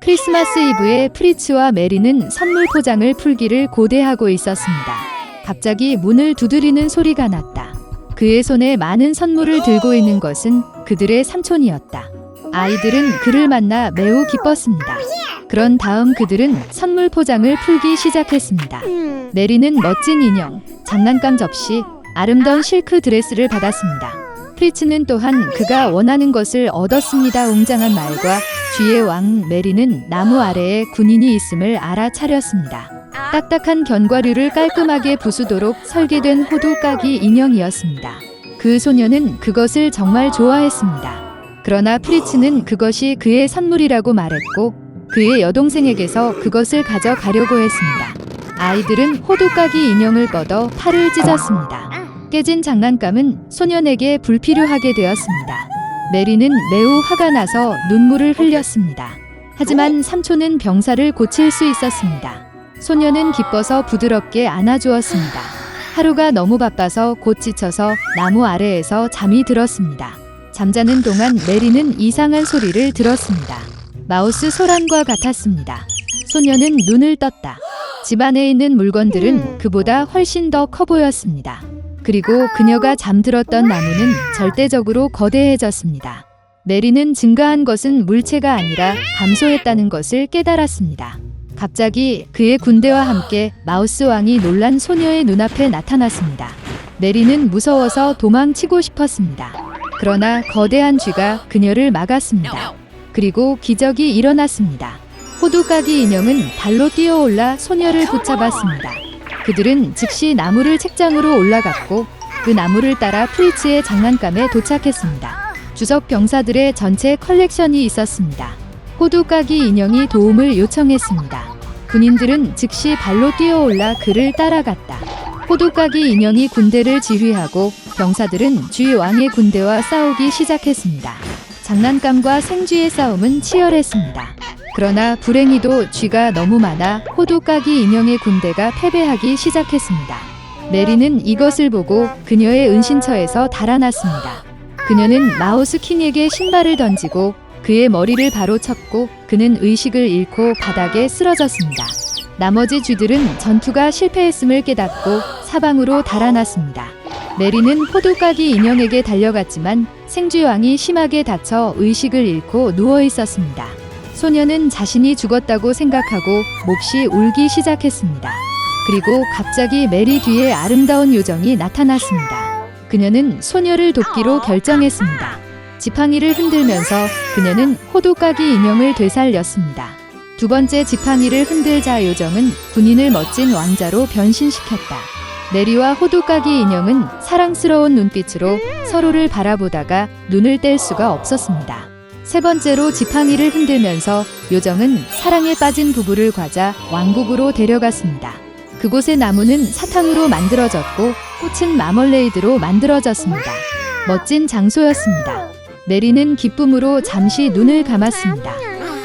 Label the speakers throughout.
Speaker 1: 크리스마스 이브에 프리츠와 메리는 선물 포장을 풀기를 고대하고 있었습니다. 갑자기 문을 두드리는 소리가 났다. 그의 손에 많은 선물을 들고 있는 것은 그들의 삼촌이었다. 아이들은 그를 만나 매우 기뻤습니다. 그런 다음 그들은 선물 포장을 풀기 시작했습니다. 메리는 멋진 인형, 장난감 접시, 아름다운 실크 드레스를 받았습니다. 프리츠는 또한 그가 원하는 것을 얻었습니다. 웅장한 말과 쥐의 왕 메리는 나무 아래에 군인이 있음을 알아차렸습니다. 딱딱한 견과류를 깔끔하게 부수도록 설계된 호두까기 인형이었습니다. 그 소녀는 그것을 정말 좋아했습니다. 그러나 프리츠는 그것이 그의 선물이라고 말했고 그의 여동생에게서 그것을 가져가려고 했습니다. 아이들은 호두까기 인형을 뻗어 팔을 찢었습니다. 깨진 장난감은 소년에게 불필요하게 되었습니다. 메리는 매우 화가 나서 눈물을 흘렸습니다. 하지만 삼촌은 병사를 고칠 수 있었습니다. 소녀는 기뻐서 부드럽게 안아주었습니다. 하루가 너무 바빠서 곧 지쳐서 나무 아래에서 잠이 들었습니다. 잠자는 동안 메리는 이상한 소리를 들었습니다. 마우스 소란과 같았습니다. 소녀는 눈을 떴다. 집 안에 있는 물건들은 그보다 훨씬 더 커 보였습니다. 그리고 그녀가 잠들었던 나무는 절대적으로 거대해졌습니다. 메리는 증가한 것은 물체가 아니라 감소했다는 것을 깨달았습니다. 갑자기 그의 군대와 함께 마우스 왕이 놀란 소녀의 눈앞에 나타났습니다. 메리는 무서워서 도망치고 싶었습니다. 그러나 거대한 쥐가 그녀를 막았습니다. 그리고 기적이 일어났습니다. 호두까기 인형은 발로 뛰어올라 소녀를 붙잡았습니다. 그들은 즉시 나무를 책장으로 올라갔고 그 나무를 따라 프리츠의 장난감에 도착했습니다. 주석 병사들의 전체 컬렉션이 있었습니다. 호두까기 인형이 도움을 요청했습니다. 군인들은 즉시 발로 뛰어올라 그를 따라갔다. 호두까기 인형이 군대를 지휘하고 병사들은 쥐 왕의 군대와 싸우기 시작했습니다. 장난감과 생쥐의 싸움은 치열했습니다. 그러나 불행히도 쥐가 너무 많아 호두까기 인형의 군대가 패배하기 시작했습니다. 메리는 이것을 보고 그녀의 은신처에서 달아났습니다. 그녀는 마우스 킹에게 신발을 던지고 그의 머리를 바로 쳤고 그는 의식을 잃고 바닥에 쓰러졌습니다. 나머지 쥐들은 전투가 실패했음을 깨닫고 사방으로 달아났습니다. 메리는 호두까기 인형에게 달려갔지만 생쥐왕이 심하게 다쳐 의식을 잃고 누워 있었습니다. 소녀는 자신이 죽었다고 생각하고 몹시 울기 시작했습니다. 그리고 갑자기 메리 뒤에 아름다운 요정이 나타났습니다. 그녀는 소녀를 돕기로 결정했습니다. 지팡이를 흔들면서 그녀는 호두까기 인형을 되살렸습니다. 두 번째 지팡이를 흔들자 요정은 군인을 멋진 왕자로 변신시켰다. 메리와 호두까기 인형은 사랑스러운 눈빛으로 서로를 바라보다가 눈을 뗄 수가 없었습니다. 세 번째로 지팡이를 흔들면서 요정은 사랑에 빠진 부부를 과자 왕국으로 데려갔습니다. 그곳의 나무는 사탕으로 만들어졌고 꽃은 마멀레이드로 만들어졌습니다. 멋진 장소였습니다. 메리는 기쁨으로 잠시 눈을 감았습니다.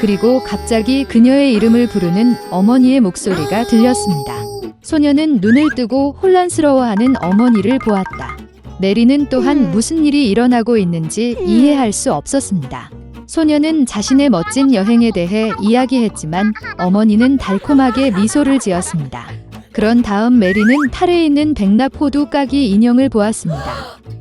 Speaker 1: 그리고 갑자기 그녀의 이름을 부르는 어머니의 목소리가 들렸습니다. 소녀는 눈을 뜨고 혼란스러워하는 어머니를 보았다. 메리는 또한 무슨 일이 일어나고 있는지 이해할 수 없었습니다. 소녀는 자신의 멋진 여행에 대해 이야기했지만 어머니는 달콤하게 미소를 지었습니다. 그런 다음 메리는 탈에 있는 백납 호두까기 인형을 보았습니다.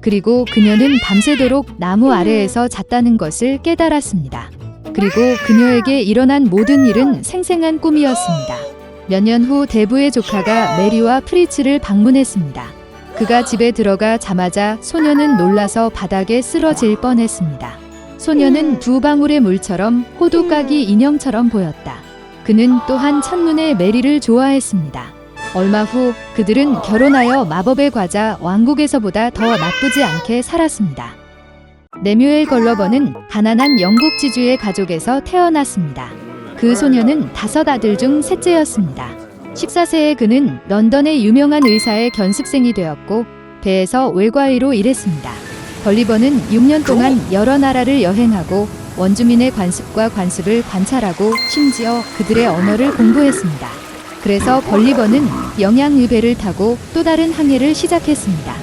Speaker 1: 그리고 그녀는 밤새도록 나무 아래에서 잤다는 것을 깨달았습니다. 그리고 그녀에게 일어난 모든 일은 생생한 꿈이었습니다. 몇 년 후 대부의 조카가 메리와 프리츠를 방문했습니다. 그가 집에 들어가 자마자 소녀는 놀라서 바닥에 쓰러질 뻔했습니다. 소녀는 두 방울의 물처럼 호두까기 인형처럼 보였다. 그는 또한 첫눈에 메리를 좋아했습니다. 얼마 후 그들은 결혼하여 마법의 과자 왕국에서보다 더 나쁘지 않게 살았습니다. 레뮤엘 걸러버는 가난한 영국 지주의 가족에서 태어났습니다. 그 소녀는 5 아들 중 셋째였습니다. 14세에 그는 런던의 유명한 의사의 견습생이 되었고 배에서 외과의로 일했습니다. 걸리버는 6년 동안 여러 나라를 여행하고 원주민의 관습과 관습을 관찰하고 심지어 그들의 언어를 공부했습니다. 그래서 걸리버는 영양유배를 타고 또 다른 항해를 시작했습니다.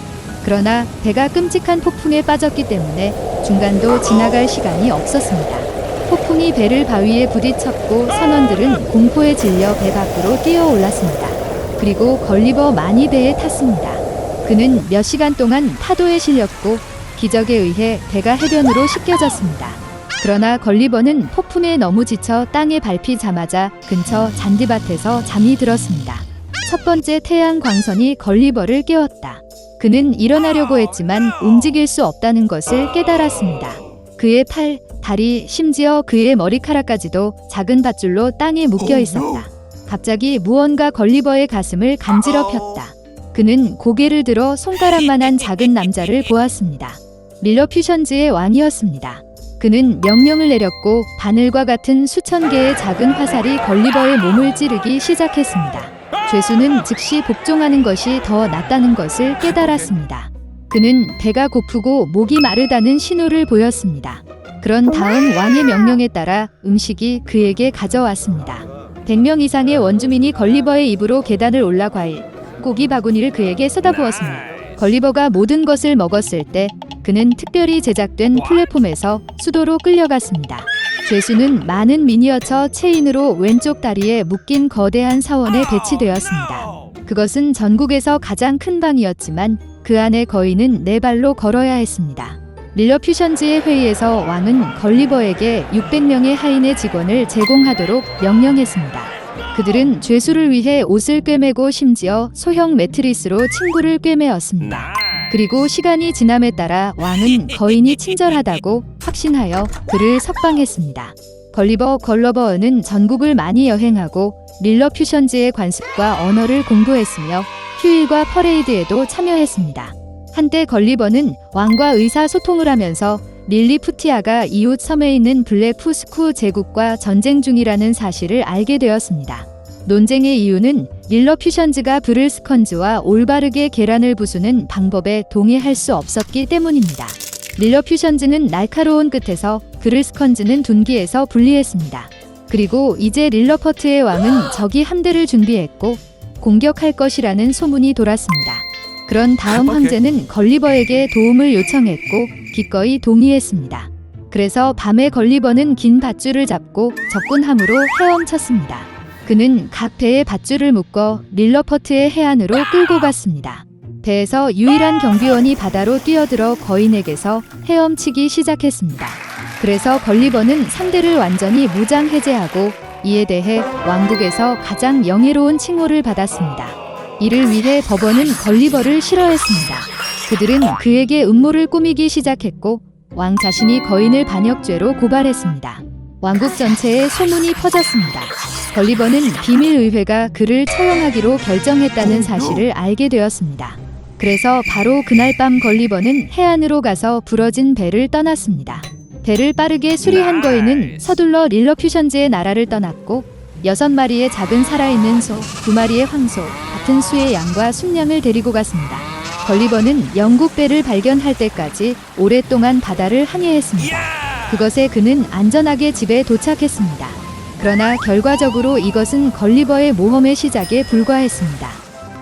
Speaker 1: 그러나 배가 끔찍한 폭풍에 빠졌기 때문에 중간도 지나갈 시간이 없었습니다. 폭풍이 배를 바위에 부딪혔고 선원들은 공포에 질려 배 밖으로 뛰어올랐습니다. 그리고 걸리버 많이 배에 탔습니다. 그는 몇 시간 동안 파도에 실렸고 기적에 의해 배가 해변으로 씻겨졌습니다. 그러나 걸리버는 폭풍에 너무 지쳐 땅에 밟히자마자 근처 잔디밭에서 잠이 들었습니다. 첫 번째 태양 광선이 걸리버를 깨웠다. 그는 일어나려고 했지만 움직일 수 없다는 것을 깨달았습니다. 그의 팔, 다리, 심지어 그의 머리카락까지도 작은 밧줄로 땅에 묶여 있었다. 갑자기 무언가 걸리버의 가슴을 간지럽혔다. 그는 고개를 들어 손가락만한 작은 남자를 보았습니다. 릴러퓨션즈의 왕이었습니다. 그는 명령을 내렸고 바늘과 같은 수천 개의 작은 화살이 걸리버의 몸을 찌르기 시작했습니다. 죄수는 즉시 복종하는 것이 더 낫다는 것을 깨달았습니다. 그는 배가 고프고 목이 마르다는 신호를 보였습니다. 그런 다음 왕의 명령에 따라 음식이 그에게 가져왔습니다. 100명 이상의 원주민이 걸리버의 입으로 계단을 올라 과일, 고기 바구니를 그에게 쏟아부었습니다. 걸리버가 모든 것을 먹었을 때 그는 특별히 제작된 플랫폼에서 수도로 끌려갔습니다. 죄수는 많은 미니어처 체인으로 왼쪽 다리에 묶인 거대한 사원에 배치되었습니다. 그것은 전국에서 가장 큰 방이었지만 그 안에 거인은 4발로 걸어야 했습니다. 릴러퓨션즈의 회의에서 왕은 걸리버에게 600명의 하인의 직원을 제공하도록 명령했습니다. 그들은 죄수를 위해 옷을 꿰매고 심지어 소형 매트리스로 친구를 꿰매었습니다. 그리고 시간이 지남에 따라 왕은 거인이 친절하다고 확신하여 그를 석방했습니다. 걸리버 걸러버는 전국을 많이 여행하고 릴러퓨션즈의 관습과 언어를 공부했으며 휴일과 퍼레이드에도 참여했습니다. 한때 걸리버는 왕과 의사소통을 하면서 릴리푸티아가 이웃 섬에 있는 블랙푸스쿠 제국과 전쟁 중이라는 사실을 알게 되었습니다. 논쟁의 이유는 릴러퓨션즈가 브를스컨즈와 올바르게 계란을 부수는 방법에 동의할 수 없었기 때문입니다. 릴러퓨션즈는 날카로운 끝에서 브를스컨즈는 둔기에서 분리했습니다. 그리고 이제 릴러퍼트의 왕은 적이 함대를 준비했고 공격할 것이라는 소문이 돌았습니다. 그런 다음 황제는 걸리버에게 도움을 요청했고 기꺼이 동의했습니다. 그래서 밤에 걸리버는 긴 밧줄을 잡고 적군함으로 헤엄쳤습니다. 그는 각 배에 밧줄을 묶어 릴러퍼트의 해안으로 끌고 갔습니다. 배에서 유일한 경비원이 바다로 뛰어들어 거인에게서 헤엄치기 시작했습니다. 그래서 걸리버는 상대를 완전히 무장 해제하고 이에 대해 왕국에서 가장 영예로운 칭호를 받았습니다. 이를 위해 법원은 걸리버를 싫어했습니다. 그들은 그에게 음모를 꾸미기 시작했고 왕 자신이 거인을 반역죄로 고발했습니다. 왕국 전체에 소문이 퍼졌습니다. 걸리버는 비밀의회가 그를 처형하기로 결정했다는 사실을 알게 되었습니다. 그래서 바로 그날 밤 걸리버는 해안으로 가서 부러진 배를 떠났습니다. 배를 빠르게 수리한 거인은 서둘러 릴러퓨션즈의 나라를 떠났고 6마리의 작은 살아있는 소, 2마리의 황소, 같은 수의 양과 순양을 데리고 갔습니다. 걸리버는 영국 배를 발견할 때까지 오랫동안 바다를 항해했습니다. 그것에 그는 안전하게 집에 도착했습니다. 그러나 결과적으로 이것은 걸리버의 모험의 시작에 불과했습니다.